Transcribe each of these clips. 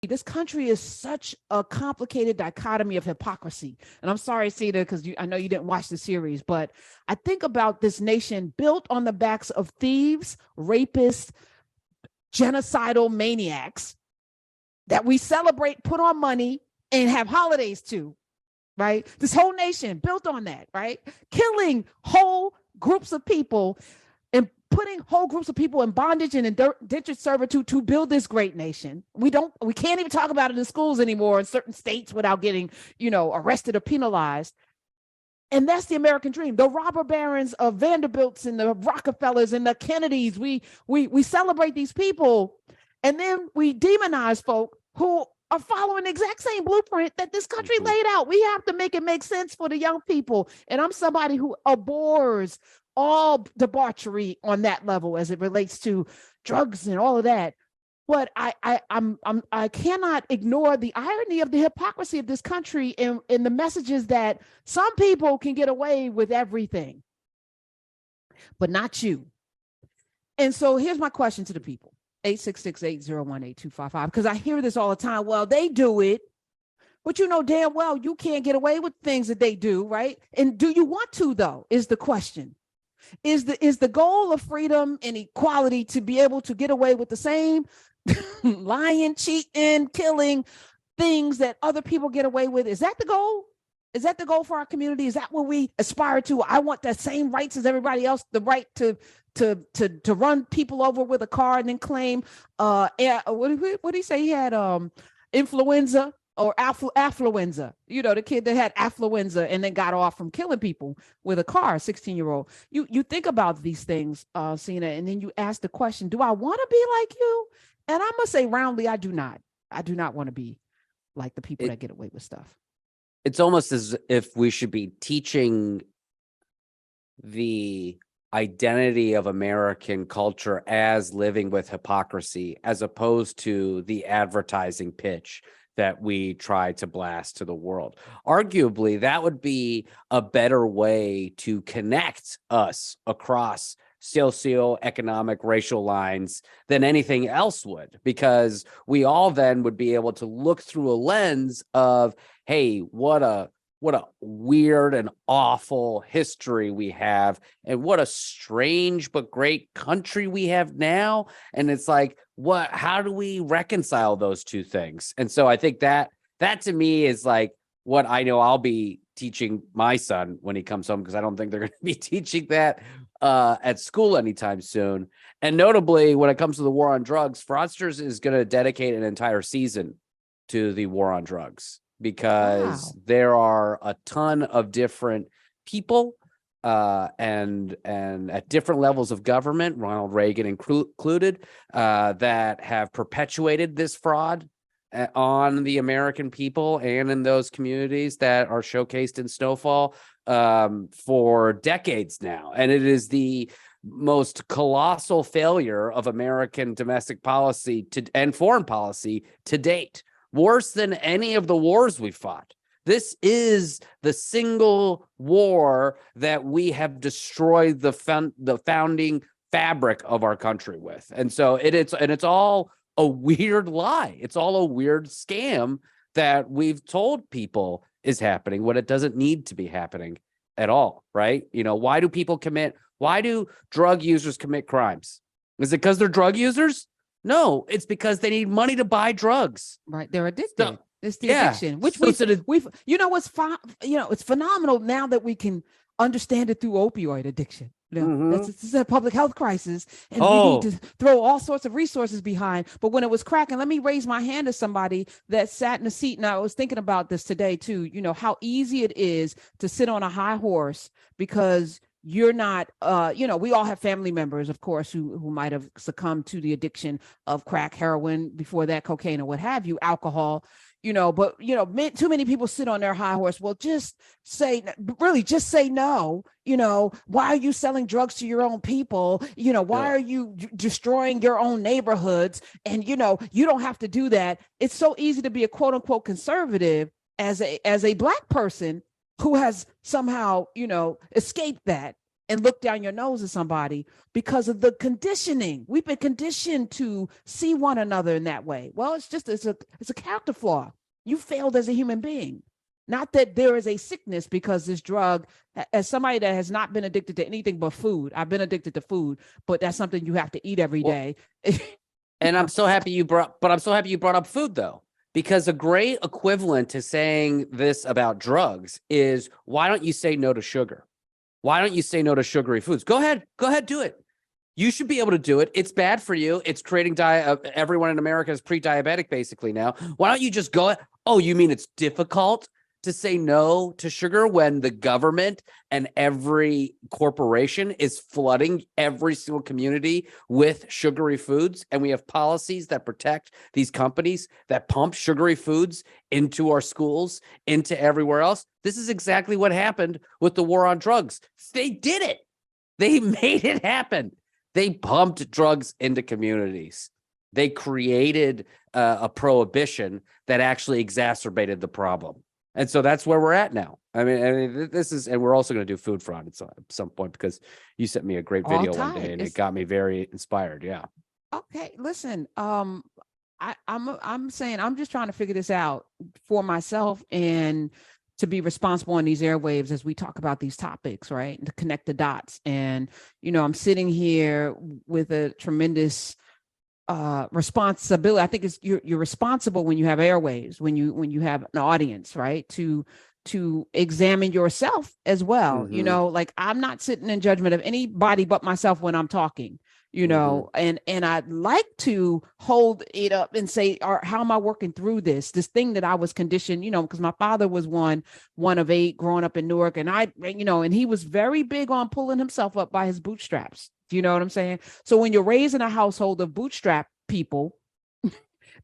This country is such a complicated dichotomy of hypocrisy. And I'm sorry, Seena, because I know you didn't watch the series, but I think about this nation built on the backs of thieves, rapists, genocidal maniacs that we celebrate, put on money, and have holidays to, right? This whole nation built on that, right? Killing whole groups of people and putting whole groups of people in bondage and indentured servitude to build this great nation. We can't even talk about it in schools anymore in certain states without getting, arrested or penalized. And that's the American dream. The robber barons of Vanderbilts and the Rockefellers and the Kennedys, we celebrate these people, and then we demonize folk who are following the exact same blueprint that this country laid out. We have to make it make sense for the young people. And I'm somebody who abhors all debauchery on that level as it relates to drugs and all of that. But I cannot ignore the irony of the hypocrisy of this country in the messages that some people can get away with everything, but not you. And so here's my question to the people, 866-801-8255, because I hear this all the time. Well, they do it, but you know damn well you can't get away with things that they do, right? And do you want to, though, is the question. Is the goal of freedom and equality to be able to get away with the same lying, cheating, killing things that other people get away with? Is that the goal? Is that the goal for our community? Is that what we aspire to? I want the same rights as everybody else, the right to run people over with a car and then claim what did he say? He had influenza or affluenza, the kid that had affluenza and then got off from killing people with a car, 16-year-old. You think about these things, Seena, and then you ask the question, do I want to be like you? And I must say roundly, I do not. I do not want to be like the people that get away with stuff. It's almost as if we should be teaching the identity of American culture as living with hypocrisy, as opposed to the advertising pitch that we try to blast to the world. Arguably, that would be a better way to connect us across socioeconomic racial lines than anything else would, because we all then would be able to look through a lens of, hey, what a weird and awful history we have, and what a strange but great country we have now. And it's like, how do we reconcile those two things? And so I think that to me is like what I know I'll be teaching my son when he comes home, because I don't think they're going to be teaching that at school anytime soon. And notably, when it comes to the war on drugs, Fraudsters is going to dedicate an entire season to the war on drugs, because there are a ton of different people and at different levels of government, Ronald Reagan included, that have perpetuated this fraud on the American people and in those communities that are showcased in Snowfall for decades now. And it is the most colossal failure of American domestic policy and foreign policy to date, worse than any of the wars we fought. This is the single war that we have destroyed the founding fabric of our country with. And so it's all a weird lie. It's all a weird scam that we've told people is happening when it doesn't need to be happening at all, right? Why do drug users commit crimes? Is it because they're drug users? No, it's because they need money to buy drugs. Right. They're addicted. It's the addiction, which we've it's phenomenal now that we can understand it through opioid addiction. This is a public health crisis, and we need to throw all sorts of resources behind. But when it was cracking, let me raise my hand as somebody that sat in a seat, and I was thinking about this today too, how easy it is to sit on a high horse because you're not, we all have family members, of course, who might have succumbed to the addiction of crack, heroin, before that, cocaine, or what have you, alcohol. But too many people sit on their high horse. Well, just say no. Why are you selling drugs to your own people? Why are you destroying your own neighborhoods? And, you don't have to do that. It's so easy to be a quote unquote conservative as a Black person who has somehow, escaped that and look down your nose at somebody because of the conditioning. We've been conditioned to see one another in that way. Well, it's a character flaw. You failed as a human being. Not that there is a sickness because this drug, as somebody that has not been addicted to anything but food, I've been addicted to food, but that's something you have to eat every day. And I'm so happy you brought up food though, because a great equivalent to saying this about drugs is, why don't you say no to sugar? Why don't you say no to sugary foods? Go ahead, do it. You should be able to do it. It's bad for you. It's creating everyone in America is pre-diabetic basically now. Why don't you just go? Oh, you mean it's difficult to say no to sugar when the government and every corporation is flooding every single community with sugary foods, and we have policies that protect these companies that pump sugary foods into our schools, into everywhere else? This is exactly what happened with the war on drugs. They did it. They made it happen. They pumped drugs into communities. They created a prohibition that actually exacerbated the problem. And so that's where we're at now. I mean, this is, and we're also going to do food fraud at some point, because you sent me a great video one day and it got me very inspired. Yeah. Okay. Listen, I'm saying I'm just trying to figure this out for myself and to be responsible on these airwaves as we talk about these topics, right? And to connect the dots. And, I'm sitting here with a tremendous responsibility. I think you're responsible when you have airwaves, when you have an audience, right? To examine yourself as well. Mm-hmm. Like I'm not sitting in judgment of anybody but myself when I'm talking, and I'd like to hold it up and say, how am I working through this thing that I was conditioned, because my father was one of 8 growing up in Newark, and and he was very big on pulling himself up by his bootstraps. Do you know what I'm saying? So when you're raised in a household of bootstrap people,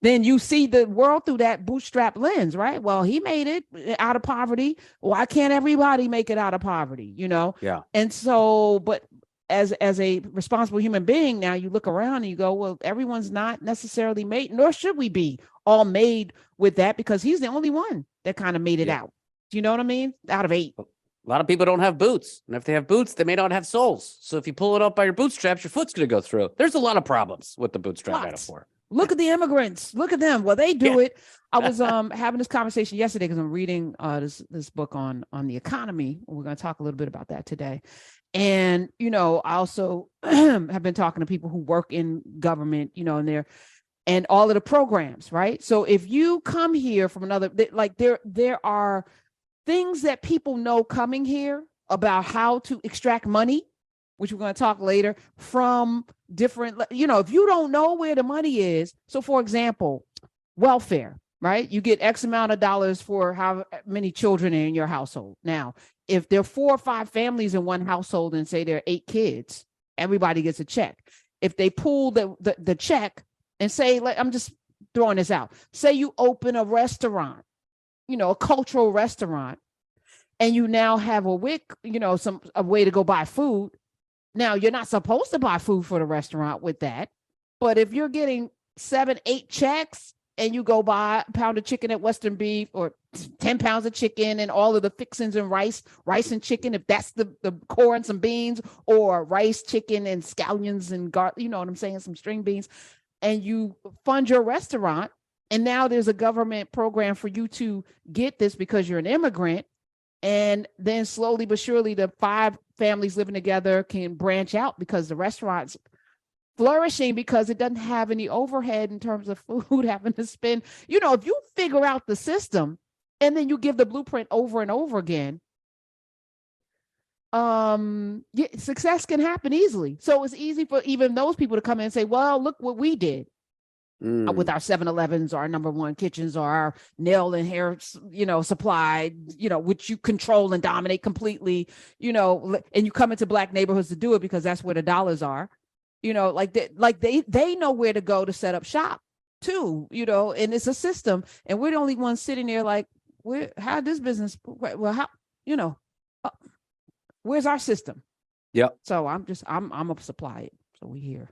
then you see the world through that bootstrap lens, right? Well, he made it out of poverty. Why can't everybody make it out of poverty? Yeah. And so, but as a responsible human being, now you look around and you go, well, everyone's not necessarily made, nor should we be all made with that, because he's the only one that kind of made it out. Do you know what I mean? Out of 8. A lot of people don't have boots. And if they have boots, they may not have soles. So if you pull it up by your bootstraps, your foot's going to go through. There's a lot of problems with the bootstrap metaphor. Look at the immigrants. Look at them. Well, they do it. I was having this conversation yesterday because I'm reading this book on the economy. We're going to talk a little bit about that today. And, I also have been talking to people who work in government, and all of the programs, right? So if you come here from another, like there are things that people know coming here about how to extract money, which we're going to talk later, from different, if you don't know where the money is. So for example, welfare, right? You get X amount of dollars for how many children are in your household. Now, if there are 4 or 5 families in one household and say there are 8 kids, everybody gets a check. If they pool the check and say, I'm just throwing this out, say you open a restaurant, a cultural restaurant, and you now have a WIC, a way to go buy food. Now, you're not supposed to buy food for the restaurant with that. But if you're getting 7, 8 checks and you go buy a pound of chicken at Western Beef, or 10 pounds of chicken and all of the fixings and rice and chicken, if that's the core and some beans, or rice, chicken, and scallions and you know what I'm saying, some string beans, and you fund your restaurant, and now there's a government program for you to get this because you're an immigrant. And then slowly but surely the 5 families living together can branch out because the restaurant's flourishing because it doesn't have any overhead in terms of food having to spend. If you figure out the system and then you give the blueprint over and over again, success can happen easily. So it's easy for even those people to come in and say, well, look what we did. With our 7-Elevens, our number 1 kitchens, or our nail and hair, supply, which you control and dominate completely, and you come into Black neighborhoods to do it because that's where the dollars are, they know where to go to set up shop too, and it's a system, and we're the only ones sitting there like, how this business, well, how, where's our system? Yeah. So I'm gonna supply it. So we here.